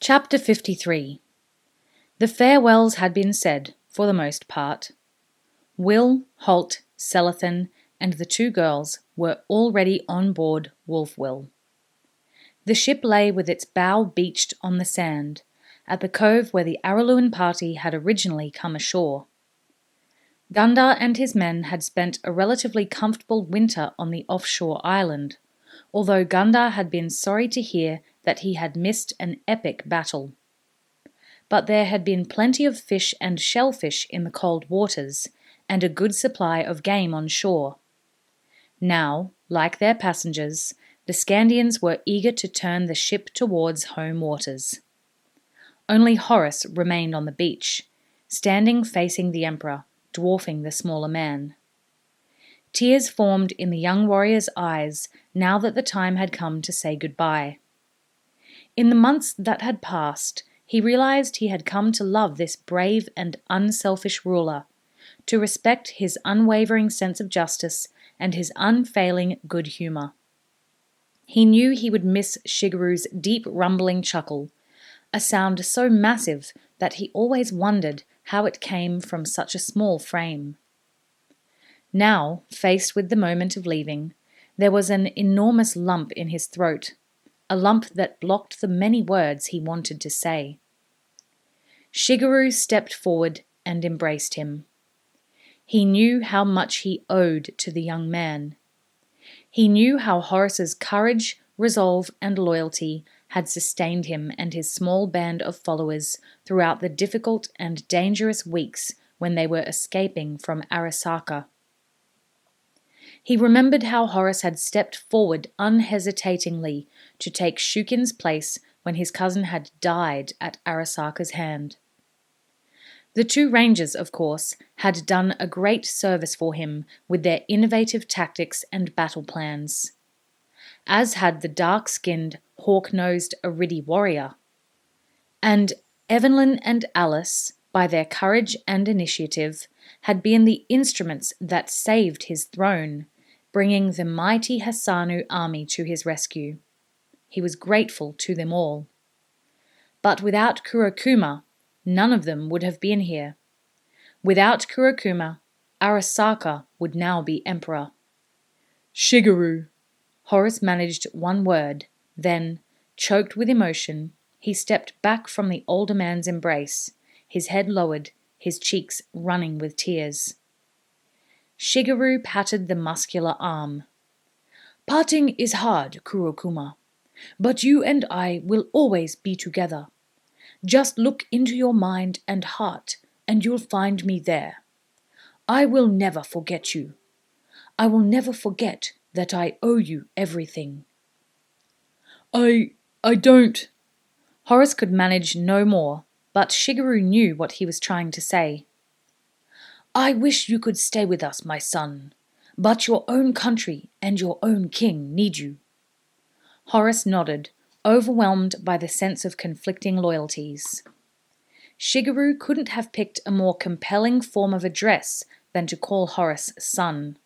Chapter 53. The farewells had been said, for the most part. Will, Holt, Selathan, and the two girls were already on board Wolf-Will. The ship lay with its bow beached on the sand, at the cove where the Araluen party had originally come ashore. Gundar and his men had spent a relatively comfortable winter on the offshore island, although Gundar had been sorry to hear that he had missed an epic battle. But there had been plenty of fish and shellfish in the cold waters, and a good supply of game on shore. Now, like their passengers, the Scandians were eager to turn the ship towards home waters. Only Horace remained on the beach, standing facing the Emperor, dwarfing the smaller man. Tears formed in the young warrior's eyes now that the time had come to say goodbye. In the months that had passed, he realized he had come to love this brave and unselfish ruler, to respect his unwavering sense of justice and his unfailing good humor. He knew he would miss Shigeru's deep rumbling chuckle, a sound so massive that he always wondered how it came from such a small frame. Now, faced with the moment of leaving, there was an enormous lump in his throat, a lump that blocked the many words he wanted to say. Shigeru stepped forward and embraced him. He knew how much he owed to the young man. He knew how Horace's courage, resolve, and loyalty had sustained him and his small band of followers throughout the difficult and dangerous weeks when they were escaping from Arasaka. He remembered how Horace had stepped forward unhesitatingly to take Shukin's place when his cousin had died at Arasaka's hand. The two rangers, of course, had done a great service for him with their innovative tactics and battle plans, as had the dark-skinned, hawk-nosed Aridi warrior. And Evelyn and Alice, by their courage and initiative, had been the instruments that saved his throne, bringing the mighty Hasanu army to his rescue. He was grateful to them all. But without Kurokuma, none of them would have been here. Without Kurokuma, Arasaka would now be emperor. Shigeru. Horace managed one word, then, choked with emotion, he stepped back from the older man's embrace, his head lowered, his cheeks running with tears. Shigeru patted the muscular arm. Parting is hard, Kurokuma, but you and I will always be together. Just look into your mind and heart, and you'll find me there. I will never forget you. I will never forget that I owe you everything. I don't. Horace could manage no more, but Shigeru knew what he was trying to say. I wish you could stay with us, my son, but your own country and your own king need you. Horace nodded, overwhelmed by the sense of conflicting loyalties. Shigeru couldn't have picked a more compelling form of address than to call Horace son.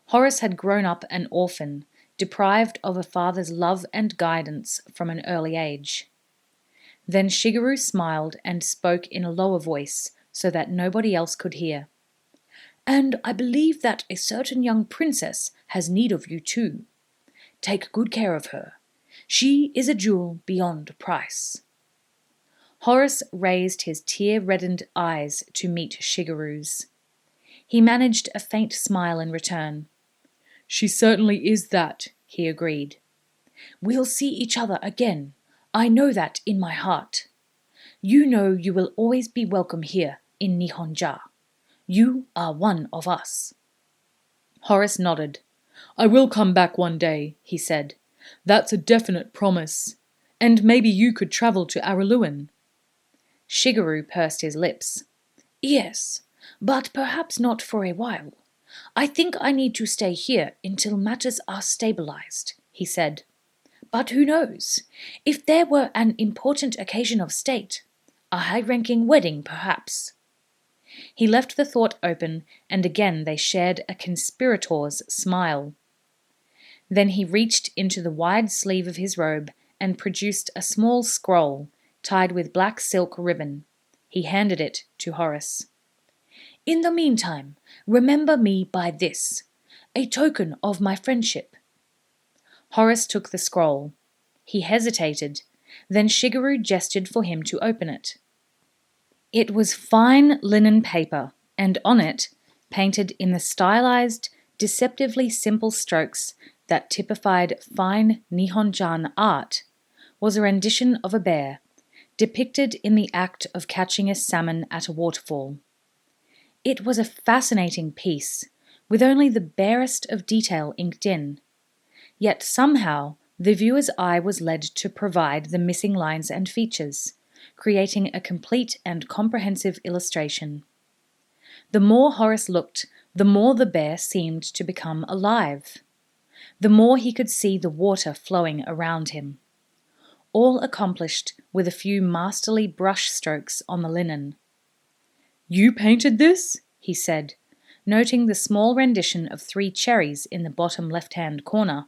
Horace had grown up an orphan, deprived of a father's love and guidance from an early age. Then Shigeru smiled and spoke in a lower voice, so that nobody else could hear. And I believe that a certain young princess has need of you too. Take good care of her. She is a jewel beyond price. Horace raised his tear-reddened eyes to meet Shigeru's. He managed a faint smile in return. She certainly is that, he agreed. We'll see each other again. I know that in my heart. You know you will always be welcome here in Nihon-Ja. You are one of us. Horace nodded. I will come back one day, he said. That's a definite promise. And maybe you could travel to Araluen. Shigeru pursed his lips. Yes, but perhaps not for a while. I think I need to stay here until matters are stabilized, he said. But who knows? If there were an important occasion of state, a high-ranking wedding perhaps. He left the thought open, and again they shared a conspirator's smile. Then he reached into the wide sleeve of his robe and produced a small scroll, tied with black silk ribbon. He handed it to Horace. "In the meantime, remember me by this, a token of my friendship." Horace took the scroll. He hesitated, then Shigeru gestured for him to open it. It was fine linen paper, and on it, painted in the stylized, deceptively simple strokes that typified fine Nihon-Ja art, was a rendition of a bear, depicted in the act of catching a salmon at a waterfall. It was a fascinating piece, with only the barest of detail inked in. Yet somehow the viewer's eye was led to provide the missing lines and features, creating a complete and comprehensive illustration. The more Horace looked, the more the bear seemed to become alive. The more he could see the water flowing around him. All accomplished with a few masterly brush strokes on the linen. "You painted this?" he said, noting the small rendition of 3 cherries in the bottom left-hand corner.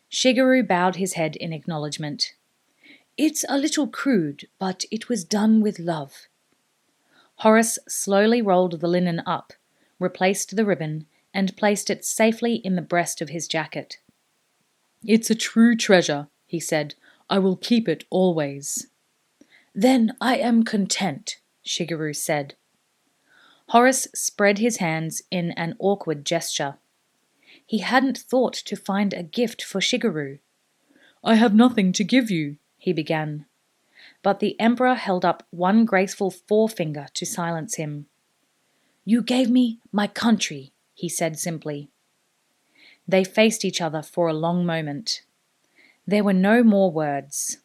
Shigeru bowed his head in acknowledgement. "It's a little crude, but it was done with love." Horace slowly rolled the linen up, replaced the ribbon, and placed it safely in the breast of his jacket. "It's a true treasure," he said. "I will keep it always." "Then I am content," Shigeru said. Horace spread his hands in an awkward gesture. He hadn't thought to find a gift for Shigeru. "I have nothing to give you," he began. But the Emperor held up one graceful forefinger to silence him. "You gave me my country," he said simply. They faced each other for a long moment. There were no more words.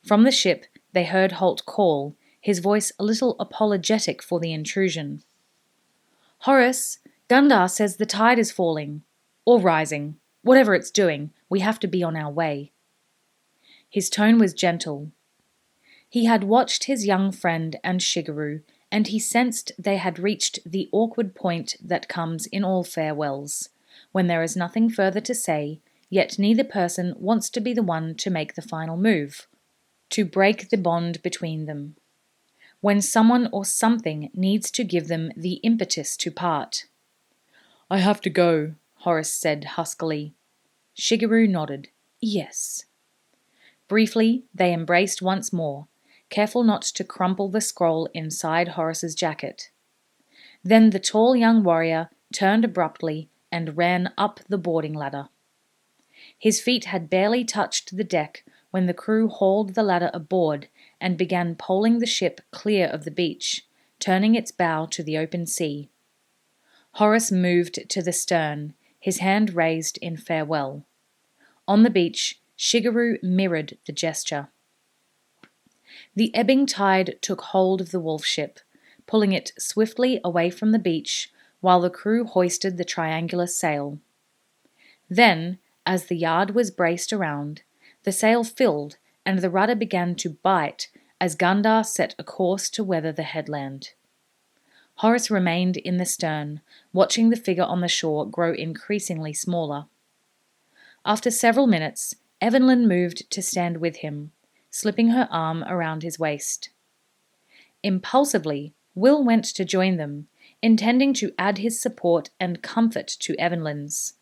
From the ship they heard Holt call, his voice a little apologetic for the intrusion. "Horace, Gundar says the tide is falling. Or rising. Whatever it's doing, we have to be on our way." His tone was gentle. He had watched his young friend and Shigeru, and he sensed they had reached the awkward point that comes in all farewells, when there is nothing further to say, yet neither person wants to be the one to make the final move, to break the bond between them. When someone or something needs to give them the impetus to part. "I have to go," Horace said huskily. Shigeru nodded. "Yes." Briefly, they embraced once more, careful not to crumple the scroll inside Horace's jacket. Then the tall young warrior turned abruptly and ran up the boarding ladder. His feet had barely touched the deck when the crew hauled the ladder aboard and began poling the ship clear of the beach, turning its bow to the open sea. Horace moved to the stern, his hand raised in farewell. On the beach, Shigeru mirrored the gesture. The ebbing tide took hold of the wolf ship, pulling it swiftly away from the beach while the crew hoisted the triangular sail. Then, as the yard was braced around, the sail filled and the rudder began to bite as Gundar set a course to weather the headland. Horace remained in the stern, watching the figure on the shore grow increasingly smaller. After several minutes, Evelyn moved to stand with him, slipping her arm around his waist. Impulsively, Will went to join them, intending to add his support and comfort to Evelyn's.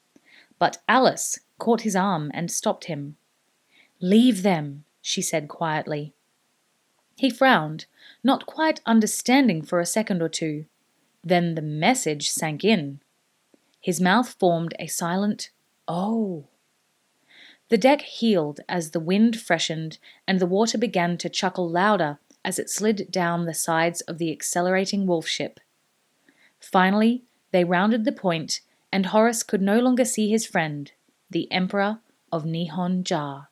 But Alice caught his arm and stopped him. "Leave them," she said quietly. He frowned, not quite understanding for a second or two. Then the message sank in. His mouth formed a silent "Oh." The deck heeled as the wind freshened and the water began to chuckle louder as it slid down the sides of the accelerating wolf ship. Finally, they rounded the point and Horace could no longer see his friend, the Emperor of Nihon-Ja.